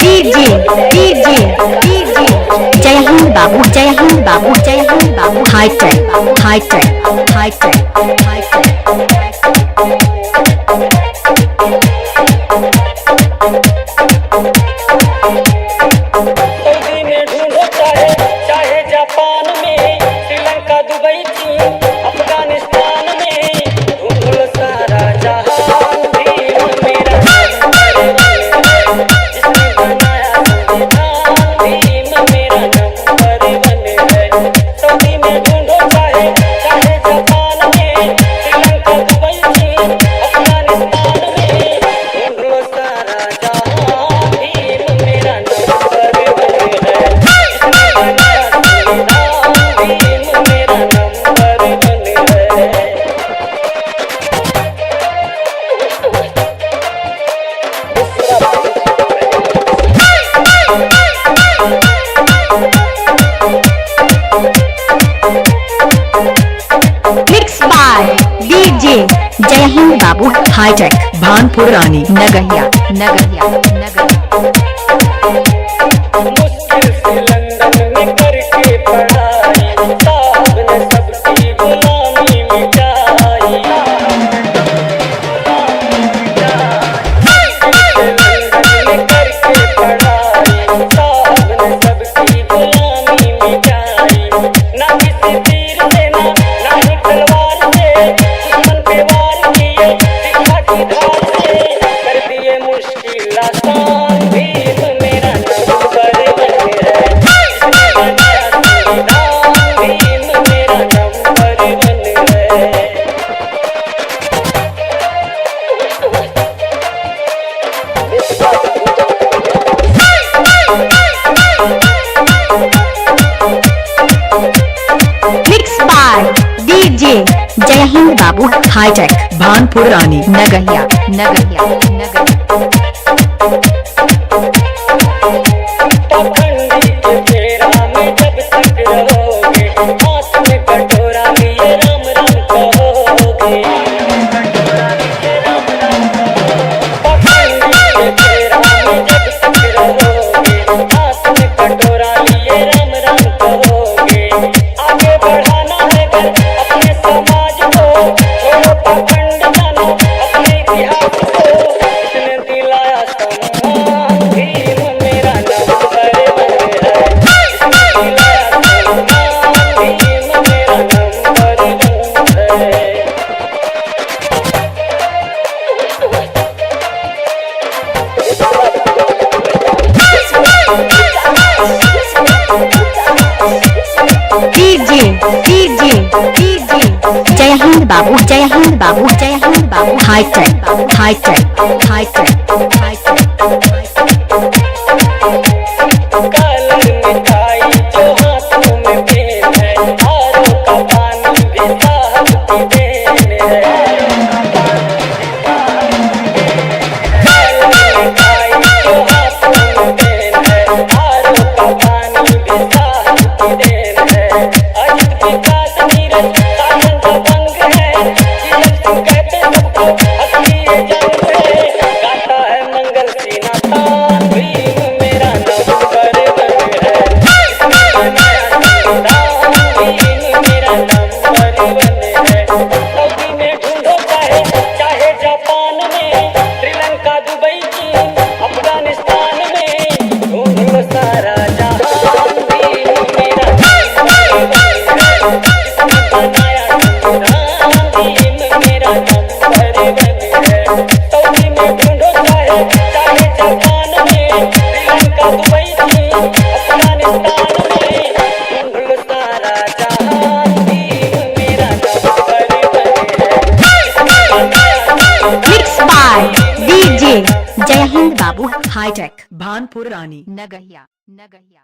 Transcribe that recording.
DJ DJ DJ जय हिंद बाबू, जय हिंद बाबू, जय हिंद बाबू। Hitech hitech hitech hitech. Saudi में ढूंढो चाहे जापान में, श्रीलंका दुबई चीन अफगानिस्तान में, ढूंढ लो सारा जहां भीम मेरा जिसने बनाया संविधान, भीम मेरा नंबर 1 है। सऊदी में ढूंढो चाहे जापान में, श्रीलंका दुबई चीन अफगानिस्तान में, ढूंढ लो सारा जहां भीम मेरा नंबर 1 है। जिसने बनाया संविधान, भीम मेरा नंबर 1 है। मिक्स बाय डीजे जय हिंद बाबू। हाईटेक भानपुर रानी नगहिया नगहिया नगहिया। मुश्किल से लंदन में करके पढ़ाई, साहब ने सबकी गुलामी मिटाई। मुश्किल से लंदन में करके पढ़ाई, साहब ने सबकी गुलामी मिटाई। ना किसी तीर से ना ही तलवार से, दुश्मन पे वार किए शिक्षा की धार से, कर दिए मुश्किल आसान, भीम मेरा नंबर 1 है। जिसने बनाया संविधान, भीम मेरा नंबर 1 है। मिक्स बाय डीजे जय हिंद बाबू। हाईटेक भानपुर रानी नगहिया नगहिया नगहिया। पाखंडी के फेरा में जब तक रहोगे, हाथ में कटोरा लिए राम राम कहोगे। पाखंडी के फेरा में जब तक रहोगे, हाथ में कटोरा लिए राम राम कहोगे। आगे बढ़ाना है घर अपने समाज को, छोड़ो पाखंड जानो अपने इतिहास को। इसने दिलाया सम्मान, भीम मेरा नंबर 1 है। इसने दिलाया सम्मान, भीम मेरा नंबर 1 है। डीजे डीजे डीजे जय हिंद बाबू, जय हिंद बाबू, जय हिंद बाबू। Hitech hitech hitech hitech. Colour मिठाई जो हाथों में पेन है, हारों का पानी भी साहब की देन है। कलर मिठाई जो हाथों में पेन है, हारों का पानी भी साहब की देन है। अजित विकास नीरज साधन का भंग है, जीवन तुम कहते सबको असली जंग है। गाता है मंगल सीना तान, भीम मेरा नंबर 1 है। इसने बनाया संविधान, भीम मेरा नंबर 1 है। सऊदी में ढूंढो चाहे जापान में, श्रीलंका दुबई चीन अफगानिस्तान में, ढूंढ लो सारा जहां, भीम मेरा नंबर 1 है। जिसने बनाया संविधान, भीम मेरा नंबर 1 है। सऊदी में ढूंढो चाहे जापान में, श्रीलंका दुबई चीन अफगानिस्तान में, ढूंढ लो सारा जहां, भीम मेरा नंबर 1 है। जिसने बनाया मिक्स बाय डीजे जय हिंद बाबू। हाईटेक भानपुर रानी नगहिया नगहिया।